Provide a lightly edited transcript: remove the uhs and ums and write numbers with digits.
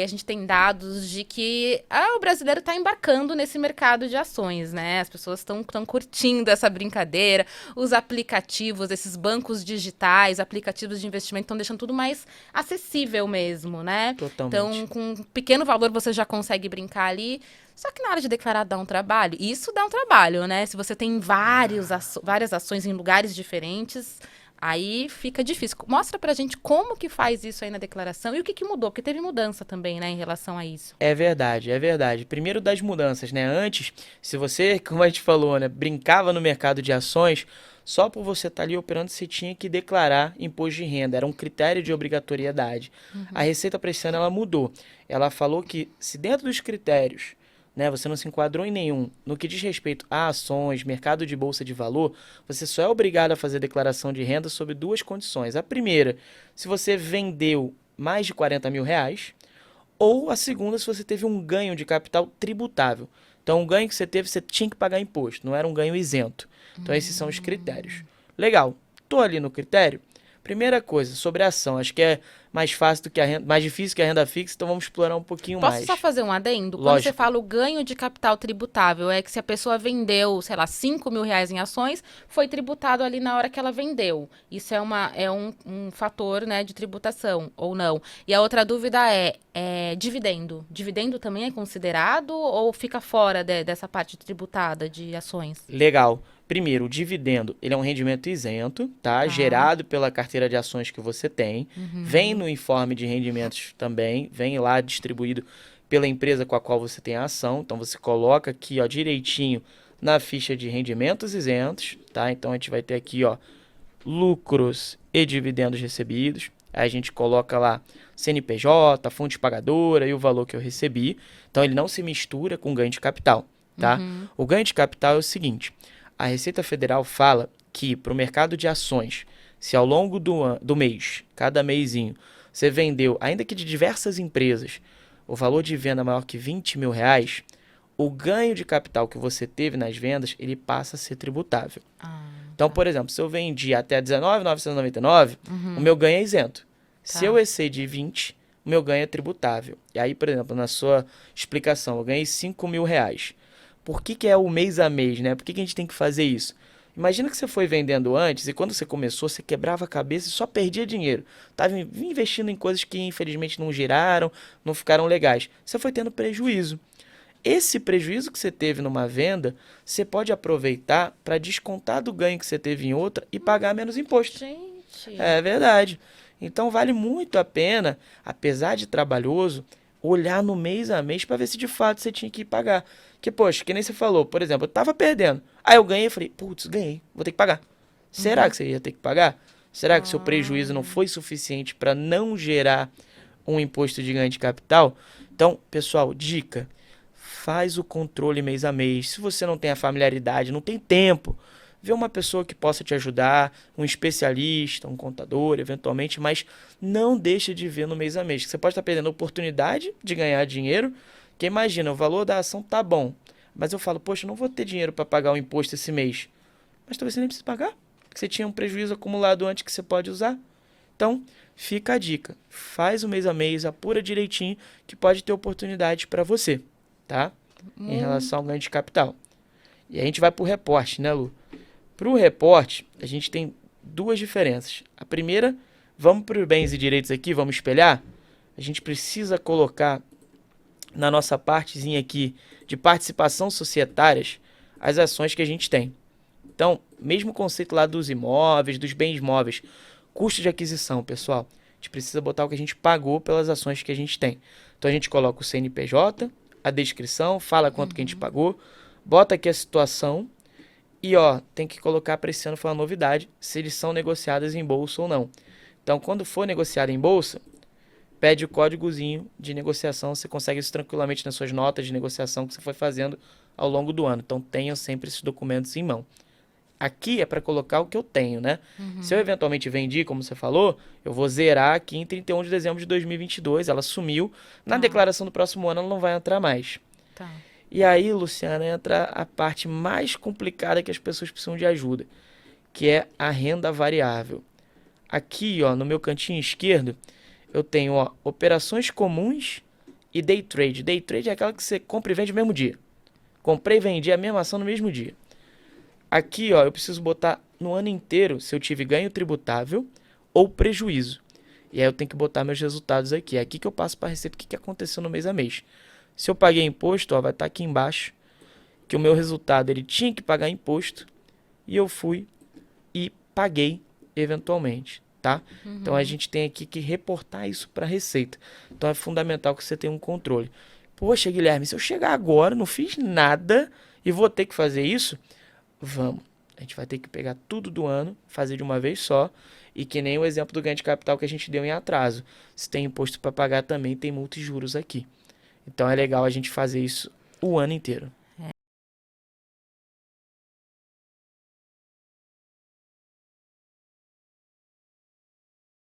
a gente tem dados de que o brasileiro está embarcando nesse mercado de ações, né? As pessoas estão curtindo essa brincadeira, os aplicativos, esses bancos digitais, aplicativos de investimento estão deixando tudo mais acessível mesmo, né? Então, Totalmente. com um pequeno valor você já consegue brincar ali. Só que na hora de declarar dá um trabalho. E isso dá um trabalho, né? Se você tem várias ações em lugares diferentes, aí fica difícil. Mostra pra gente como que faz isso aí na declaração e o que que mudou, porque teve mudança também, né, em relação a isso. É verdade, é verdade. Primeiro das mudanças, né? Antes, se você, como a gente falou, né, brincava no mercado de ações, só por você estar ali operando, você tinha que declarar imposto de renda. Era um critério de obrigatoriedade. A Receita para esse ano ela mudou. Ela falou que se dentro dos critérios, né, você não se enquadrou em nenhum, no que diz respeito a ações, mercado de bolsa de valor, você só é obrigado a fazer declaração de renda sob duas condições. A primeira, se você vendeu mais de R$ 40.000, ou a segunda, se você teve um ganho de capital tributável. Então, o ganho que você teve, você tinha que pagar imposto, não era um ganho isento. Então, esses são os critérios. Legal, tô ali no critério. Primeira coisa, sobre a ação, acho que é mais fácil do que a renda, mais difícil que a renda fixa, então vamos explorar um pouquinho Posso só mais. fazer um adendo? Quando você Lógico. fala o ganho de capital tributável, é que se a pessoa vendeu, sei lá, R$ 5.000 em ações, foi tributado ali na hora que ela vendeu. Isso é um fator, né, de tributação, ou não. E a outra dúvida é dividendo. Dividendo também é considerado ou fica fora dessa parte tributada de ações? Legal. Primeiro, o dividendo, ele é um rendimento isento, tá? Tá. Gerado pela carteira de ações que você tem. Vem no informe de rendimentos também, vem lá distribuído pela empresa com a qual você tem a ação. Então você coloca aqui, ó, direitinho na ficha de rendimentos isentos, tá? Então a gente vai ter aqui, ó, lucros e dividendos recebidos. Aí a gente coloca lá CNPJ, fonte pagadora e o valor que eu recebi. Então ele não se mistura com ganho de capital, tá? O ganho de capital é o seguinte: a Receita Federal fala que para o mercado de ações, se ao longo do mês, cada mêsinho, você vendeu, ainda que de diversas empresas, o valor de venda maior que R$ 20.000, o ganho de capital que você teve nas vendas, ele passa a ser tributável. Ah, Então, tá. por exemplo, se eu vendi até R$ 19.999, o meu ganho é isento. Se eu Tá. excedi 20, o meu ganho é tributável. E aí, por exemplo, na sua explicação, eu ganhei R$ 5.000. Por que é o mês a mês, né? Por que a gente tem que fazer isso? Imagina que você foi vendendo antes e quando você começou, você quebrava a cabeça e só perdia dinheiro. Estava investindo em coisas que infelizmente não giraram, não ficaram legais. Você foi tendo prejuízo. Esse prejuízo que você teve numa venda, você pode aproveitar para descontar do ganho que você teve em outra e pagar menos imposto. Gente. É verdade. Então vale muito a pena, apesar de trabalhoso, olhar no mês a mês para ver se de fato você tinha que pagar. Que, poxa, que nem você falou, por exemplo, eu tava perdendo. Aí eu ganhei e falei, putz, ganhei, vou ter que pagar. Será que você ia ter que pagar? Será que seu prejuízo não foi suficiente para não gerar um imposto de ganho de capital? Então, pessoal, dica: faz o controle mês a mês. Se você não tem a familiaridade, não tem tempo, vê uma pessoa que possa te ajudar, um especialista, um contador, eventualmente, mas não deixa de ver no mês a mês, que você pode estar perdendo a oportunidade de ganhar dinheiro, que imagina, o valor da ação tá bom, mas eu falo, poxa, eu não vou ter dinheiro para pagar o imposto esse mês, mas talvez você nem precise pagar, porque você tinha um prejuízo acumulado antes que você pode usar. Então, fica a dica, faz o mês a mês, apura direitinho, que pode ter oportunidade para você, tá? Em relação ao ganho de capital. E a gente vai para o reporte, né, Lu? Para o reporte, a gente tem duas diferenças. A primeira, vamos para os bens e direitos aqui, vamos espelhar. A gente precisa colocar na nossa partezinha aqui de participação societárias as ações que a gente tem. Então, mesmo conceito lá dos imóveis, dos bens móveis, custo de aquisição, pessoal. A gente precisa botar o que a gente pagou pelas ações que a gente tem. Então, a gente coloca o CNPJ, a descrição, fala quanto que a gente pagou, bota aqui a situação e, ó, tem que colocar para esse ano, foi uma novidade, se eles são negociadas em bolsa ou não. Então, quando for negociado em bolsa, pede o códigozinho de negociação, você consegue isso tranquilamente nas suas notas de negociação que você foi fazendo ao longo do ano. Então, tenham sempre esses documentos em mão. Aqui é para colocar o que eu tenho, né? Se eu eventualmente vendi, como você falou, eu vou zerar aqui em 31 de dezembro de 2022. Ela sumiu. Na Tá. declaração do próximo ano, ela não vai entrar mais. Tá. E aí, Luciana, entra a parte mais complicada que as pessoas precisam de ajuda, que é a renda variável. Aqui, ó, no meu cantinho esquerdo, eu tenho, ó, operações comuns e day trade. Day trade é aquela que você compra e vende no mesmo dia. Comprei e vendi a mesma ação no mesmo dia. Aqui, ó, eu preciso botar no ano inteiro se eu tive ganho tributável ou prejuízo. E aí eu tenho que botar meus resultados aqui. É aqui que eu passo para a Receita o que aconteceu no mês a mês. Se eu paguei imposto, ó, vai estar aqui embaixo que o meu resultado ele tinha que pagar imposto e eu fui e paguei eventualmente, tá? Então a gente tem aqui que reportar isso para a Receita. Então é fundamental que você tenha um controle. Poxa, Guilherme, se eu chegar agora, não fiz nada e vou ter que fazer isso, vamos. A gente vai ter que pegar tudo do ano, fazer de uma vez só. E que nem o exemplo do ganho de capital que a gente deu em atraso. Se tem imposto para pagar também, tem multa e juros aqui. Então é legal a gente fazer isso o ano inteiro.